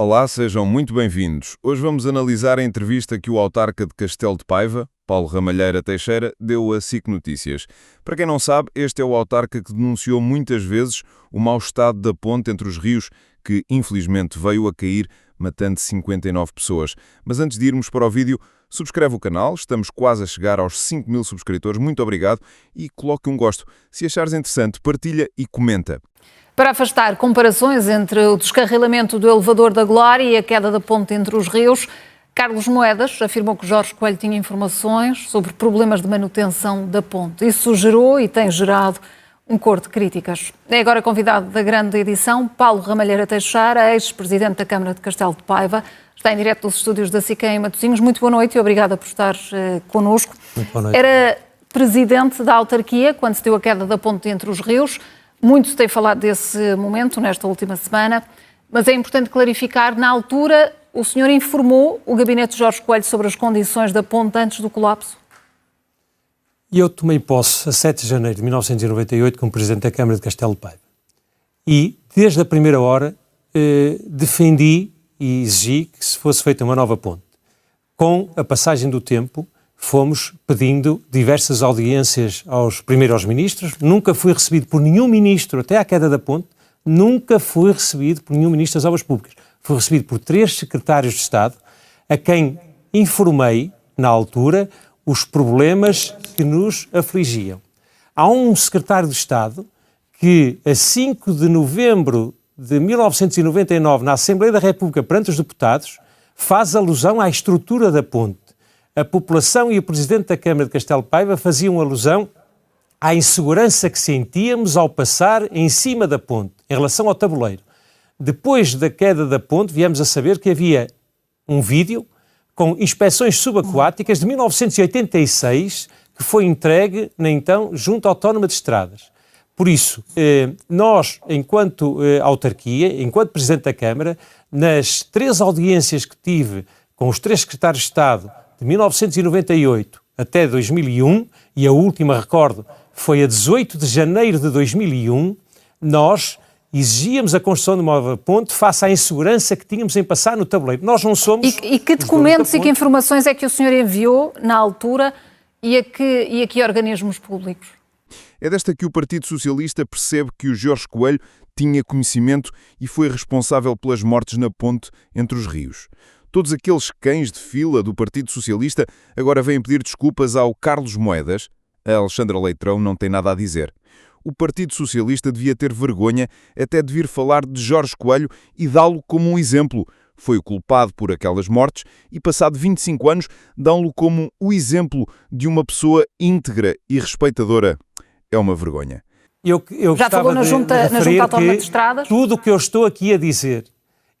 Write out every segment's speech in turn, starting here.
Olá, sejam muito bem-vindos. Hoje vamos analisar a entrevista que o autarca de Castelo de Paiva, Paulo Ramalheira Teixeira, deu a SIC Notícias. Para quem não sabe, este é o autarca que denunciou muitas vezes o mau estado da ponte entre os rios, que infelizmente veio a cair, matando 59 pessoas. Mas antes de irmos para o vídeo, subscreve o canal, estamos quase a chegar aos 5.000 subscritores, muito obrigado, e coloque um gosto. Se achares interessante, partilha e comenta. Para afastar comparações entre o descarrilamento do elevador da Glória e a queda da ponte entre os rios, Carlos Moedas afirmou que Jorge Coelho tinha informações sobre problemas de manutenção da ponte. Isso gerou e tem gerado um coro de críticas. É agora convidado da grande edição Paulo Ramalheira Teixeira, ex-presidente da Câmara de Castelo de Paiva. Está em direto dos estúdios da SIC em Matosinhos. Muito boa noite e obrigada por estar connosco. Muito boa noite. Era presidente da autarquia quando se deu a queda da ponte entre os rios. Muito se tem falado desse momento nesta última semana, mas é importante clarificar, na altura o senhor informou o gabinete de Jorge Coelho sobre as condições da ponte antes do colapso? Eu tomei posse a 7 de janeiro de 1998 como presidente da Câmara de Castelo de Paiva e desde a primeira hora defendi e exigi que se fosse feita uma nova ponte. Com a passagem do tempo fomos pedindo diversas audiências aos primeiros ministros, nunca fui recebido por nenhum ministro, até à queda da ponte, nunca fui recebido por nenhum ministro das Obras Públicas. Fui recebido por 3 secretários de Estado, a quem informei, na altura, os problemas que nos afligiam. Há um secretário de Estado que, a 5 de novembro de 1999, na Assembleia da República, perante os deputados, faz alusão à estrutura da ponte. A população e o presidente da Câmara de Castelo de Paiva faziam alusão à insegurança que sentíamos ao passar em cima da ponte, em relação ao tabuleiro. Depois da queda da ponte, viemos a saber que havia um vídeo com inspeções subaquáticas de 1986 que foi entregue na então Junta Autónoma de Estradas. Por isso, nós, enquanto autarquia, enquanto presidente da Câmara, nas 3 audiências que tive com os 3 secretários de Estado, de 1998 até 2001, e a última, recordo, foi a 18 de janeiro de 2001, nós exigíamos a construção de uma nova ponte face à insegurança que tínhamos em passar no tabuleiro. Nós não somos... E que documentos e que informações é que o senhor enviou na altura e a que organismos públicos? É desta que o Partido Socialista percebe que o Jorge Coelho tinha conhecimento e foi responsável pelas mortes na ponte entre os rios. Todos aqueles cães de fila do Partido Socialista agora vêm pedir desculpas ao Carlos Moedas. A Alexandra Leitão não tem nada a dizer. O Partido Socialista devia ter vergonha até de vir falar de Jorge Coelho e dá-lo como um exemplo. Foi o culpado por aquelas mortes e, passado 25 anos, dão-lo como o exemplo de uma pessoa íntegra e respeitadora. É uma vergonha. Eu Já falou na Junta Autónoma de Estradas? Tudo o que eu estou aqui a dizer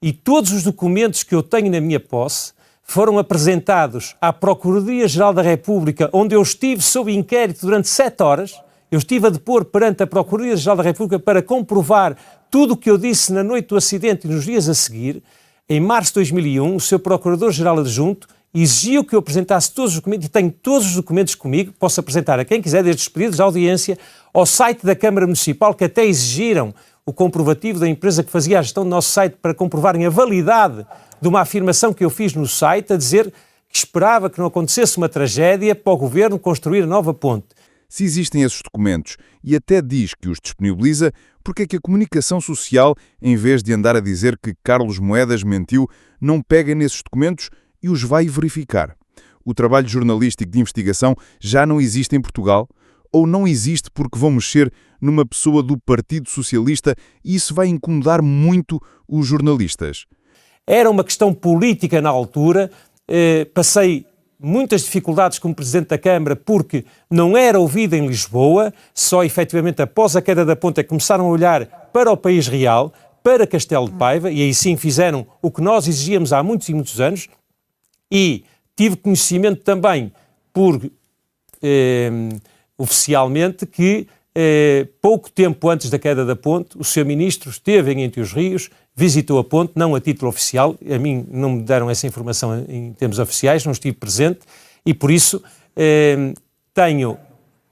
e todos os documentos que eu tenho na minha posse foram apresentados à Procuradoria-Geral da República, onde eu estive sob inquérito durante 7 horas. Eu estive a depor perante a Procuradoria-Geral da República para comprovar tudo o que eu disse na noite do acidente e nos dias a seguir. Em março de 2001, o seu Procurador-Geral Adjunto exigiu que eu apresentasse todos os documentos, e tenho todos os documentos comigo, posso apresentar a quem quiser, desde os pedidos de audiência, ao site da Câmara Municipal, que até exigiram o comprovativo da empresa que fazia a gestão do nosso site para comprovarem a validade de uma afirmação que eu fiz no site, a dizer que esperava que não acontecesse uma tragédia para o Governo construir a nova ponte. Se existem esses documentos e até diz que os disponibiliza, porque é que a comunicação social, em vez de andar a dizer que Carlos Moedas mentiu, não pega nesses documentos e os vai verificar? O trabalho jornalístico de investigação já não existe em Portugal? Ou não existe porque vão mexer numa pessoa do Partido Socialista e isso vai incomodar muito os jornalistas? Era uma questão política na altura, passei muitas dificuldades como Presidente da Câmara porque não era ouvido em Lisboa, só efetivamente após a queda da ponte começaram a olhar para o país real, para Castelo de Paiva, e aí sim fizeram o que nós exigíamos há muitos e muitos anos, e tive conhecimento também oficialmente que pouco tempo antes da queda da ponte, o Sr. Ministro esteve em Entre os Rios, visitou a ponte, não a título oficial, a mim não me deram essa informação em termos oficiais, não estive presente, e por isso tenho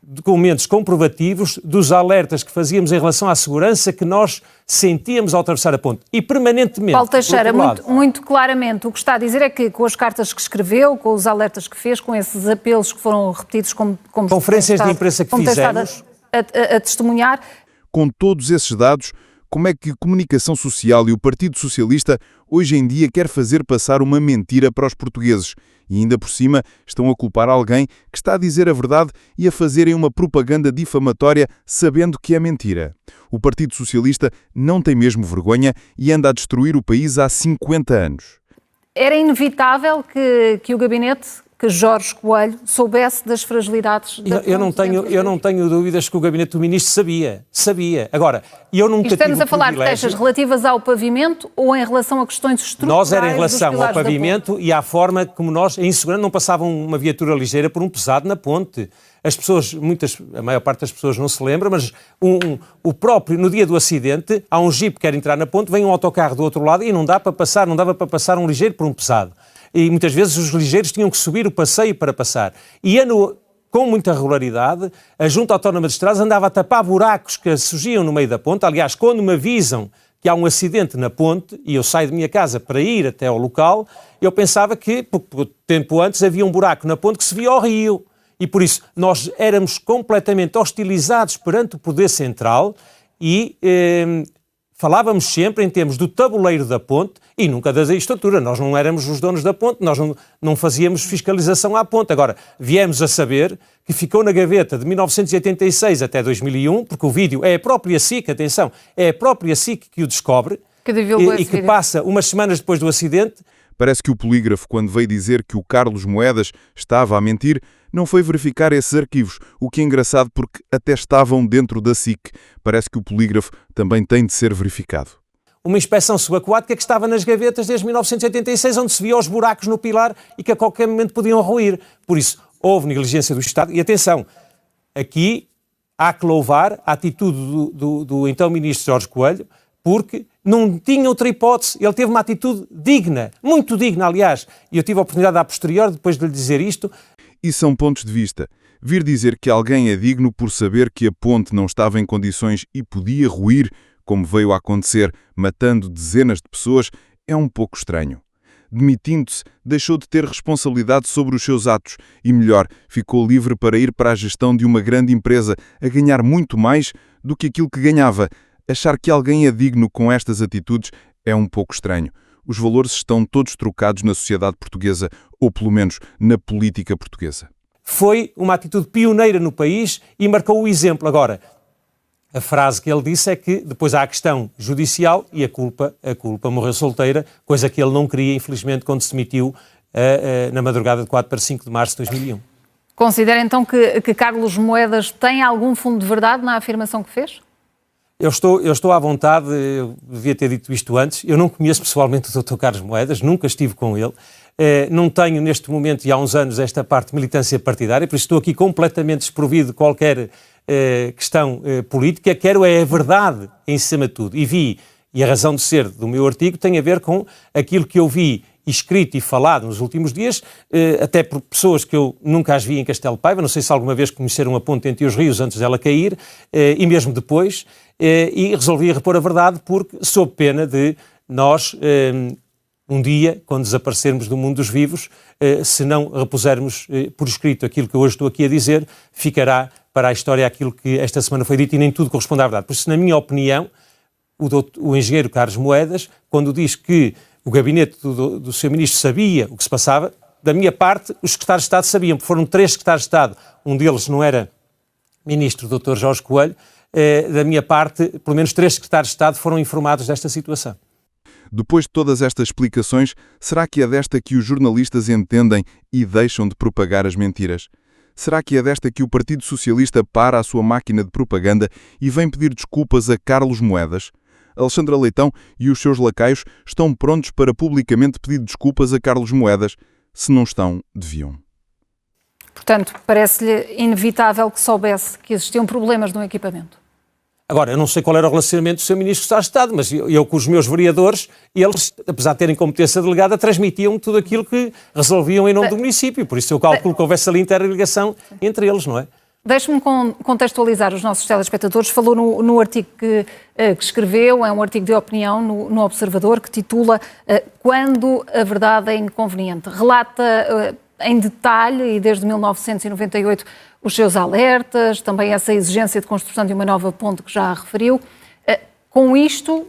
documentos comprovativos dos alertas que fazíamos em relação à segurança que nós sentíamos ao atravessar a ponte. E permanentemente... Paulo Teixeira, muito claramente, o que está a dizer é que com as cartas que escreveu, com os alertas que fez, com esses apelos que foram repetidos como conferências de imprensa que fizemos... A testemunhar... Com todos esses dados, como é que a comunicação social e o Partido Socialista hoje em dia quer fazer passar uma mentira para os portugueses? E ainda por cima estão a culpar alguém que está a dizer a verdade e a fazerem uma propaganda difamatória sabendo que é mentira. O Partido Socialista não tem mesmo vergonha e anda a destruir o país há 50 anos. Era inevitável que o gabinete, que Jorge Coelho, soubesse das fragilidades da ponte. Eu não tenho dúvidas que o gabinete do ministro sabia. Agora, eu nunca tive o privilégio... Estamos a falar de queixas relativas ao pavimento ou em relação a questões estruturais? Nós era em relação ao pavimento e à forma como nós, em segurança, não passava uma viatura ligeira por um pesado na ponte. As pessoas, a maior parte das pessoas não se lembra, mas o próprio, no dia do acidente, há um jipe que quer entrar na ponte, vem um autocarro do outro lado e não dava para passar um ligeiro por um pesado. E muitas vezes os ligeiros tinham que subir o passeio para passar. E com muita regularidade, a Junta Autónoma de Estradas andava a tapar buracos que surgiam no meio da ponte. Aliás, quando me avisam que há um acidente na ponte e eu saio de minha casa para ir até ao local, eu pensava que, pouco tempo antes, havia um buraco na ponte que se via ao rio. E por isso nós éramos completamente hostilizados perante o poder central e falávamos sempre em termos do tabuleiro da ponte e nunca da estrutura. Nós não éramos os donos da ponte, nós não fazíamos fiscalização à ponte. Agora, viemos a saber que ficou na gaveta de 1986 até 2001, porque o vídeo é a própria SIC, atenção, é a própria SIC que o descobre e que passa umas semanas depois do acidente. Parece que o polígrafo, quando veio dizer que o Carlos Moedas estava a mentir, não foi verificar esses arquivos, o que é engraçado porque até estavam dentro da SIC. Parece que o polígrafo também tem de ser verificado. Uma inspeção subaquática que estava nas gavetas desde 1986, onde se via os buracos no pilar e que a qualquer momento podiam ruir. Por isso, houve negligência do Estado. E atenção, aqui há que louvar a atitude do então ministro Jorge Coelho, porque não tinha outra hipótese. Ele teve uma atitude digna, muito digna, aliás. E eu tive a oportunidade, a posterior, depois de lhe dizer isto. E são pontos de vista. Vir dizer que alguém é digno por saber que a ponte não estava em condições e podia ruir, como veio a acontecer, matando dezenas de pessoas, é um pouco estranho. Demitindo-se, deixou de ter responsabilidade sobre os seus atos e, melhor, ficou livre para ir para a gestão de uma grande empresa, a ganhar muito mais do que aquilo que ganhava. Achar que alguém é digno com estas atitudes é um pouco estranho. Os valores estão todos trocados na sociedade portuguesa, ou pelo menos na política portuguesa. Foi uma atitude pioneira no país e marcou o exemplo. Agora, a frase que ele disse é que depois há a questão judicial e a culpa morreu solteira, coisa que ele não queria, infelizmente, quando se demitiu na madrugada de 4 para 5 de março de 2001. Considera então que Carlos Moedas tem algum fundo de verdade na afirmação que fez? Eu estou à vontade, eu devia ter dito isto antes, eu não conheço pessoalmente o Dr. Carlos Moedas, nunca estive com ele, não tenho neste momento e há uns anos esta parte de militância partidária, por isso estou aqui completamente desprovido de qualquer questão política, quero é a verdade em cima de tudo. E a razão de ser do meu artigo tem a ver com aquilo que eu vi escrito e falado nos últimos dias, até por pessoas que eu nunca as vi em Castelo Paiva, não sei se alguma vez conheceram a ponte entre os rios antes dela cair, e mesmo depois, e resolvi repor a verdade porque sob pena de nós, um dia, quando desaparecermos do mundo dos vivos, se não repusermos por escrito aquilo que eu hoje estou aqui a dizer, ficará para a história aquilo que esta semana foi dito e nem tudo corresponde à verdade. Por isso, na minha opinião, o engenheiro Carlos Moedas, quando diz que o gabinete do Sr. Ministro sabia o que se passava, da minha parte, os secretários de Estado sabiam, porque foram 3 secretários de Estado, um deles não era ministro, o Dr. Jorge Coelho, da minha parte, pelo menos 3 secretários de Estado foram informados desta situação. Depois de todas estas explicações, será que é desta que os jornalistas entendem e deixam de propagar as mentiras? Será que é desta que o Partido Socialista para a sua máquina de propaganda e vem pedir desculpas a Carlos Moedas? Alexandra Leitão e os seus lacaios estão prontos para publicamente pedir desculpas a Carlos Moedas. Se não estão, deviam. Portanto, parece-lhe inevitável que soubesse que existiam problemas no equipamento. Agora, eu não sei qual era o relacionamento do Sr. Ministro de Estado, mas eu com os meus vereadores, eles, apesar de terem competência delegada, transmitiam tudo aquilo que resolviam em nome do município. Por isso eu calculo que houvesse ali interligação entre eles, não é? Deixe-me contextualizar os nossos telespectadores. Falou no artigo que escreveu, é um artigo de opinião no Observador, que titula Quando a Verdade é Inconveniente. Relata em detalhe, e desde 1998, os seus alertas, também essa exigência de construção de uma nova ponte que já referiu. Com isto,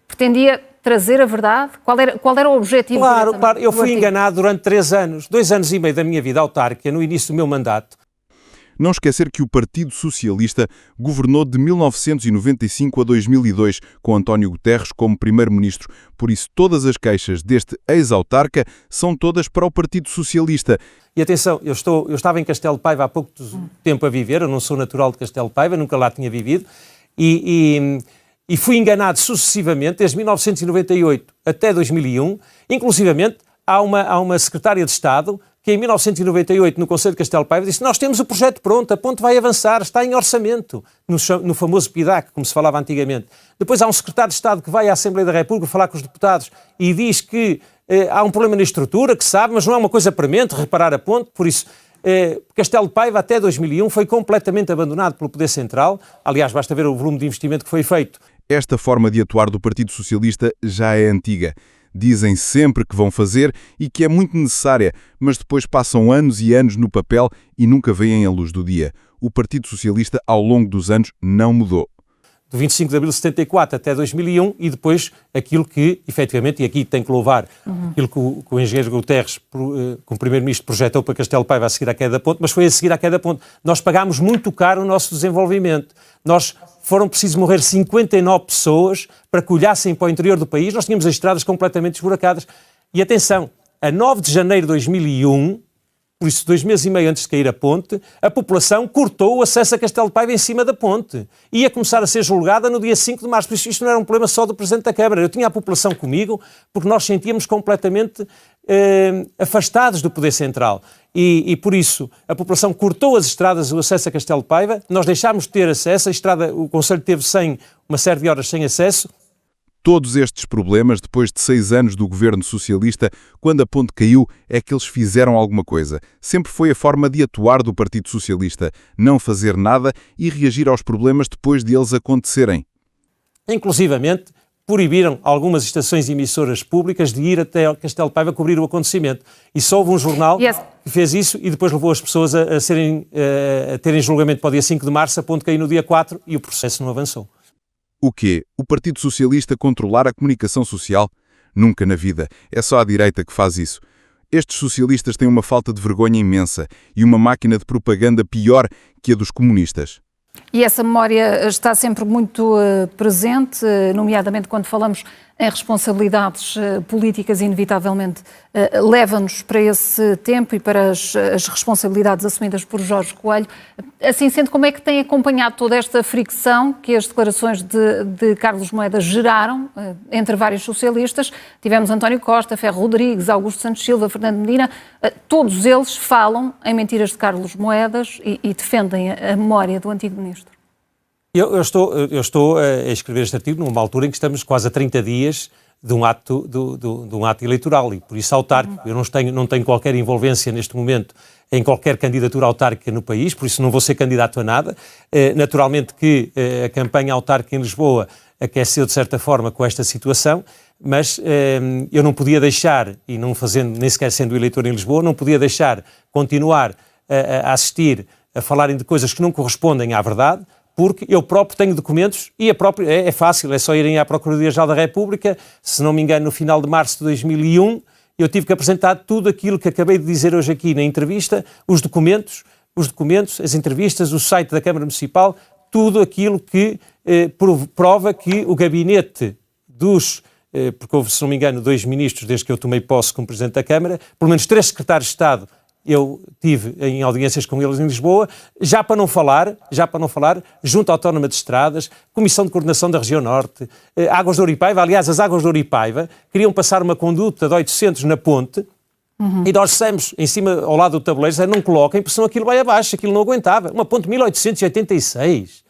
pretendia trazer a verdade? Qual era o objetivo? Claro, eu fui enganado durante 3 anos, 2 anos e meio da minha vida autárquica, no início do meu mandato. Não esquecer que o Partido Socialista governou de 1995 a 2002, com António Guterres como primeiro-ministro. Por isso, todas as queixas deste ex-autarca são todas para o Partido Socialista. E atenção, eu estava em Castelo de Paiva há pouco tempo a viver, eu não sou natural de Castelo de Paiva, nunca lá tinha vivido, e fui enganado sucessivamente, desde 1998 até 2001, inclusivamente há uma secretária de Estado que em 1998, no Conselho de Castelo de Paiva, disse: nós temos o projeto pronto, a ponte vai avançar, está em orçamento, no famoso PIDAC, como se falava antigamente. Depois há um secretário de Estado que vai à Assembleia da República falar com os deputados e diz que há um problema na estrutura, que sabe, mas não é uma coisa premente reparar a ponte. Por isso, Castelo de Paiva até 2001 foi completamente abandonado pelo Poder Central. Aliás, basta ver o volume de investimento que foi feito. Esta forma de atuar do Partido Socialista já é antiga. Dizem sempre que vão fazer e que é muito necessária, mas depois passam anos e anos no papel e nunca veem a luz do dia. O Partido Socialista, ao longo dos anos, não mudou. Do 25 de abril de 74 até 2001 e depois aquilo que, efetivamente, e aqui tem que louvar, aquilo que o engenheiro Guterres, como primeiro-ministro, projetou para Castelo de Paiva a seguir à queda da ponte, mas foi a seguir à queda da ponte. Nós pagámos muito caro o nosso desenvolvimento. Foram precisos morrer 59 pessoas para que olhassem para o interior do país. Nós tínhamos as estradas completamente esburacadas. E atenção, a 9 de janeiro de 2001, por isso 2 meses e meio antes de cair a ponte, a população cortou o acesso a Castelo de Paiva em cima da ponte. Ia começar a ser julgada no dia 5 de março. Por isso isto não era um problema só do Presidente da Câmara. Eu tinha a população comigo porque nós sentíamos completamente afastados do Poder Central. E por isso a população cortou as estradas, o acesso a Castelo de Paiva. Nós deixámos de ter acesso. A estrada, o Conselho teve uma série de horas sem acesso. Todos estes problemas, depois de 6 anos do governo socialista, quando a ponte caiu, é que eles fizeram alguma coisa. Sempre foi a forma de atuar do Partido Socialista, não fazer nada e reagir aos problemas depois de eles acontecerem. Inclusivamente, proibiram algumas estações emissoras públicas de ir até Castelo de Paiva cobrir o acontecimento. E só houve um jornal que fez isso e depois levou as pessoas a terem julgamento para o dia 5 de março, a ponte caiu no dia 4 e o processo não avançou. O quê? O Partido Socialista controlar a comunicação social? Nunca na vida. É só a direita que faz isso. Estes socialistas têm uma falta de vergonha imensa e uma máquina de propaganda pior que a dos comunistas. E essa memória está sempre muito presente, nomeadamente quando falamos em responsabilidades políticas, inevitavelmente leva-nos para esse tempo e para as responsabilidades assumidas por Jorge Coelho. Assim sendo, como é que tem acompanhado toda esta fricção que as declarações de Carlos Moedas geraram entre vários socialistas? Tivemos António Costa, Ferro Rodrigues, Augusto Santos Silva, Fernando Medina, todos eles falam em mentiras de Carlos Moedas e defendem a memória do antigo ministro. Eu estou a escrever este artigo numa altura em que estamos quase a 30 dias de um ato eleitoral e por isso autárquico. Eu não tenho qualquer envolvência neste momento em qualquer candidatura autárquica no país, por isso não vou ser candidato a nada. Naturalmente que a campanha autárquica em Lisboa aqueceu de certa forma com esta situação, mas eu não podia deixar, e não fazendo, nem sequer sendo eleitor em Lisboa, não podia deixar continuar a assistir a falarem de coisas que não correspondem à verdade, porque eu próprio tenho documentos e é fácil, é só irem à Procuradoria-Geral da República. Se não me engano, no final de março de 2001, eu tive que apresentar tudo aquilo que acabei de dizer hoje aqui na entrevista, os documentos, as entrevistas, o site da Câmara Municipal, tudo aquilo que prova que o gabinete porque houve, se não me engano, 2 ministros desde que eu tomei posse como Presidente da Câmara, pelo menos 3 secretários de Estado, eu tive em audiências com eles em Lisboa, já para não falar, Junta Autónoma de Estradas, Comissão de Coordenação da Região Norte, Águas de Ouripaiva. Aliás, as Águas de Ouripaiva queriam passar uma conduta de 800 na ponte e nós dissemos, em cima, ao lado do tabuleiro, não coloquem, porque senão aquilo vai abaixo, aquilo não aguentava. Uma ponte de 1886.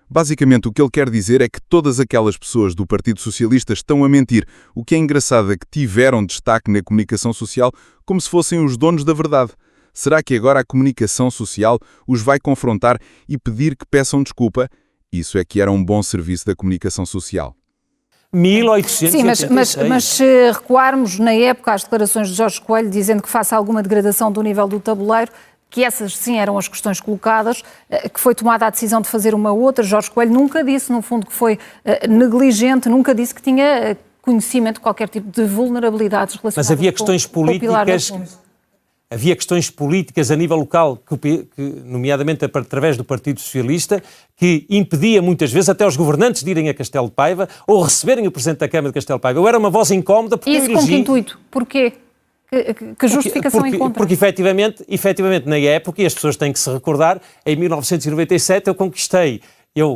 Basicamente, o que ele quer dizer é que todas aquelas pessoas do Partido Socialista estão a mentir. O que é engraçado é que tiveram destaque na comunicação social como se fossem os donos da verdade. Será que agora a comunicação social os vai confrontar e pedir que peçam desculpa? Isso é que era um bom serviço da comunicação social. 1886. Sim, mas se recuarmos na época às declarações de Jorge Coelho dizendo que faça alguma degradação do nível do tabuleiro, que essas sim eram as questões colocadas, que foi tomada a decisão de fazer uma outra. Jorge Coelho nunca disse, no fundo, que foi negligente, nunca disse que tinha conhecimento de qualquer tipo de vulnerabilidades relacionadas mas havia questões políticas. Havia questões políticas a nível local, nomeadamente através do Partido Socialista, que impedia muitas vezes até os governantes de irem a Castelo de Paiva ou receberem o Presidente da Câmara de Castelo de Paiva. Eu era uma voz incómoda porque isso com que intuito? Porquê? Que justificação encontra? Porque efetivamente, na época, e as pessoas têm que se recordar, em 1997 eu conquistei,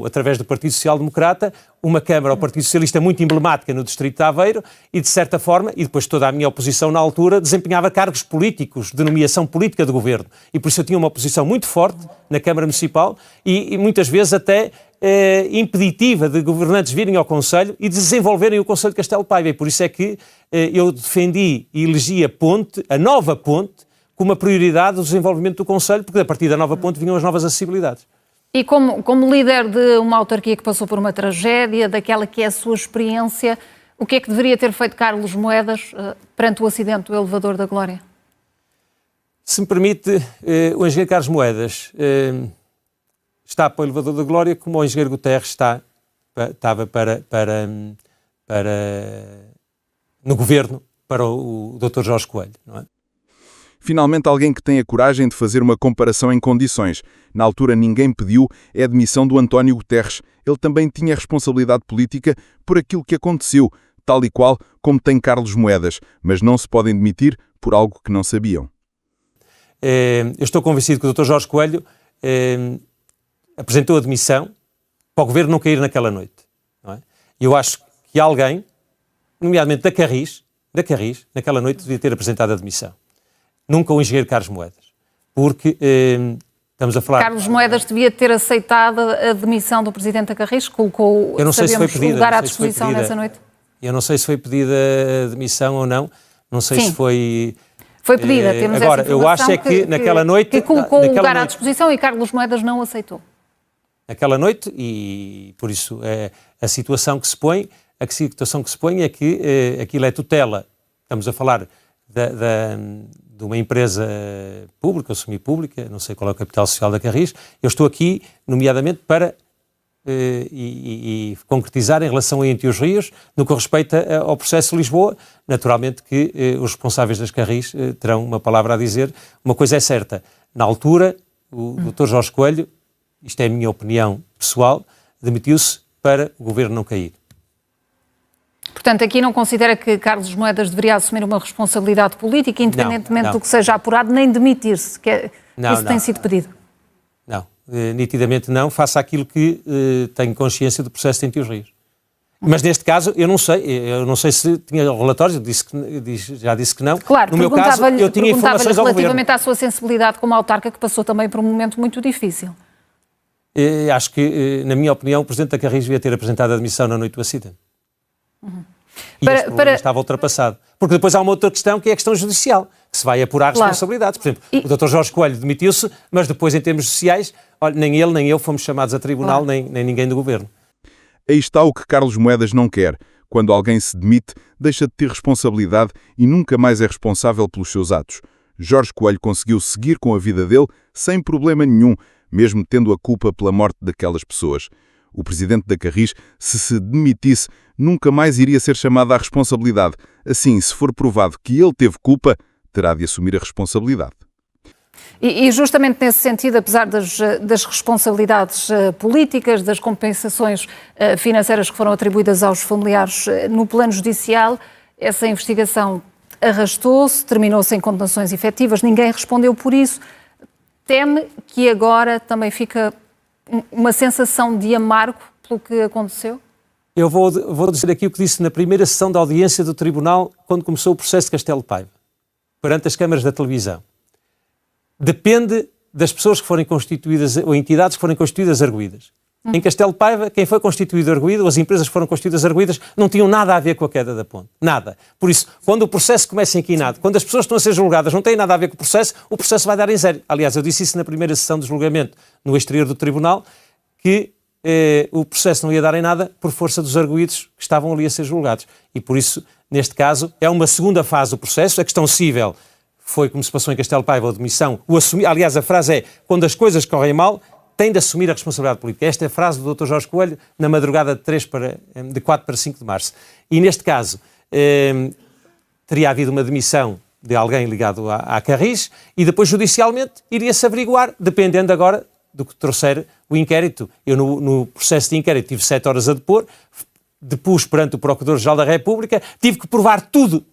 através do Partido Social Democrata, uma Câmara ao Partido Socialista muito emblemática no Distrito de Aveiro e, de certa forma, e depois toda a minha oposição na altura, desempenhava cargos políticos, de nomeação política do governo. E por isso eu tinha uma posição muito forte na Câmara Municipal e muitas vezes até impeditiva de governantes virem ao Conselho e desenvolverem o Conselho de Castelo de Paiva. E por isso é que eu defendi e elegi a nova ponte, como uma prioridade do desenvolvimento do Conselho, porque a partir da nova ponte vinham as novas acessibilidades. E como líder de uma autarquia que passou por uma tragédia, daquela que é a sua experiência, o que é que deveria ter feito Carlos Moedas perante o acidente do elevador da Glória? Se me permite, o engenheiro Carlos Moedas está para o elevador da Glória como o engenheiro Guterres estava no governo para o Dr. Jorge Coelho, não é? Finalmente, alguém que tem a coragem de fazer uma comparação em condições. Na altura, ninguém pediu a admissão do António Guterres. Ele também tinha responsabilidade política por aquilo que aconteceu, tal e qual como tem Carlos Moedas, mas não se podem demitir por algo que não sabiam. Eu estou convencido que o Dr. Jorge Coelho apresentou a demissão para o governo não cair naquela noite. Não é? Eu acho que alguém, nomeadamente da Carris, naquela noite devia ter apresentado a demissão. Nunca o engenheiro Carlos Moedas, porque estamos a falar... Carlos Moedas devia ter aceitado a demissão do Presidente da Carris, colocou, eu não sei se foi pedida, o lugar à disposição nessa noite? Eu não sei se foi pedida a demissão ou não, não sei se foi... Foi pedida, temos agora, essa informação eu acho é que naquela noite... Que colocou o lugar à disposição e Carlos Moedas não aceitou. Naquela noite, e por isso a situação que se põe é que aquilo é tutela, estamos a falar de uma empresa pública ou semipública, não sei qual é o capital social da Carris. Eu estou aqui, nomeadamente, para concretizar em relação a Entre os Rios, no que respeita ao processo de Lisboa. Naturalmente que os responsáveis das Carris terão uma palavra a dizer. Uma coisa é certa, na altura, o Dr. Jorge Coelho, isto é a minha opinião pessoal, demitiu-se para o governo não cair. Portanto, aqui não considera que Carlos Moedas deveria assumir uma responsabilidade política, independentemente do que seja apurado, nem demitir-se, isso tem sido pedido? Não, nitidamente não, faça aquilo que tenho consciência do processo de Entre os Rios. Mas neste caso, eu não sei se tinha relatórios, já disse que não. Claro, no meu caso, eu tinha informações ao governo. Relativamente à sua sensibilidade como autarca, que passou também por um momento muito difícil. Acho que, na minha opinião, o Presidente da Carris devia ter apresentado a admissão na noite do acidente. E este problema estava ultrapassado. Porque depois há uma outra questão, que é a questão judicial, que se vai apurar responsabilidades. Por exemplo, o Dr. Jorge Coelho demitiu-se, mas depois, em termos sociais, olha, nem ele nem eu fomos chamados a tribunal, nem ninguém do governo. Aí está o que Carlos Moedas não quer. Quando alguém se demite, deixa de ter responsabilidade e nunca mais é responsável pelos seus atos. Jorge Coelho conseguiu seguir com a vida dele sem problema nenhum, mesmo tendo a culpa pela morte daquelas pessoas. O Presidente da Carris, se demitisse, nunca mais iria ser chamado à responsabilidade. Assim, se for provado que ele teve culpa, terá de assumir a responsabilidade. E justamente nesse sentido, apesar das responsabilidades políticas, das compensações financeiras que foram atribuídas aos familiares no plano judicial, essa investigação arrastou-se, terminou sem condenações efetivas, ninguém respondeu por isso. Teme que agora também fica uma sensação de amargo pelo que aconteceu? Eu vou dizer aqui o que disse na primeira sessão da audiência do Tribunal, quando começou o processo de Castelo de Paiva, perante as câmaras da televisão. Depende das pessoas que forem constituídas, ou entidades que forem constituídas arguídas. Em Castelo Paiva, quem foi constituído arguido, as empresas que foram constituídas arguidas, não tinham nada a ver com a queda da ponte. Nada. Por isso, quando o processo começa inquinado, quando as pessoas estão a ser julgadas não têm nada a ver com o processo vai dar em zero. Aliás, eu disse isso na primeira sessão de julgamento no exterior do tribunal, que o processo não ia dar em nada por força dos arguidos que estavam ali a ser julgados. E por isso, neste caso, é uma segunda fase do processo. A questão cível foi, como se passou em Castelo Paiva, a demissão. Aliás, a frase é, quando as coisas correm mal, tem de assumir a responsabilidade política. Esta é a frase do Dr. Jorge Coelho na madrugada de 4 para 5 de março. E neste caso, teria havido uma demissão de alguém ligado à Carris e depois judicialmente iria-se averiguar, dependendo agora do que trouxer o inquérito. Eu no processo de inquérito tive 7 horas a depor, depus perante o Procurador-Geral da República, tive que provar tudo,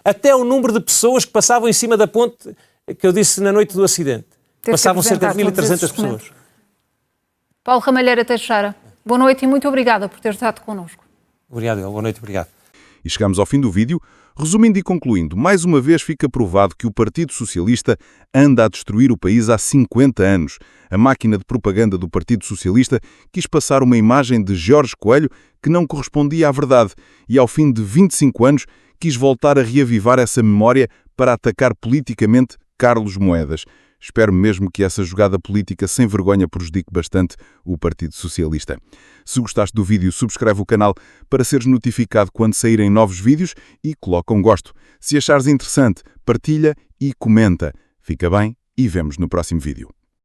até o número de pessoas que passavam em cima da ponte que eu disse na noite do acidente. Passavam cerca de 1.300 pessoas. Paulo Ramalheira Teixeira, boa noite e muito obrigada por ter estado connosco. Obrigado, boa noite, obrigado. E chegamos ao fim do vídeo. Resumindo e concluindo, mais uma vez fica provado que o Partido Socialista anda a destruir o país há 50 anos. A máquina de propaganda do Partido Socialista quis passar uma imagem de Jorge Coelho que não correspondia à verdade e, ao fim de 25 anos, quis voltar a reavivar essa memória para atacar politicamente Carlos Moedas. Espero mesmo que essa jogada política sem vergonha prejudique bastante o Partido Socialista. Se gostaste do vídeo, subscreve o canal para seres notificado quando saírem novos vídeos e coloca um gosto. Se achares interessante, partilha e comenta. Fica bem e vemos no próximo vídeo.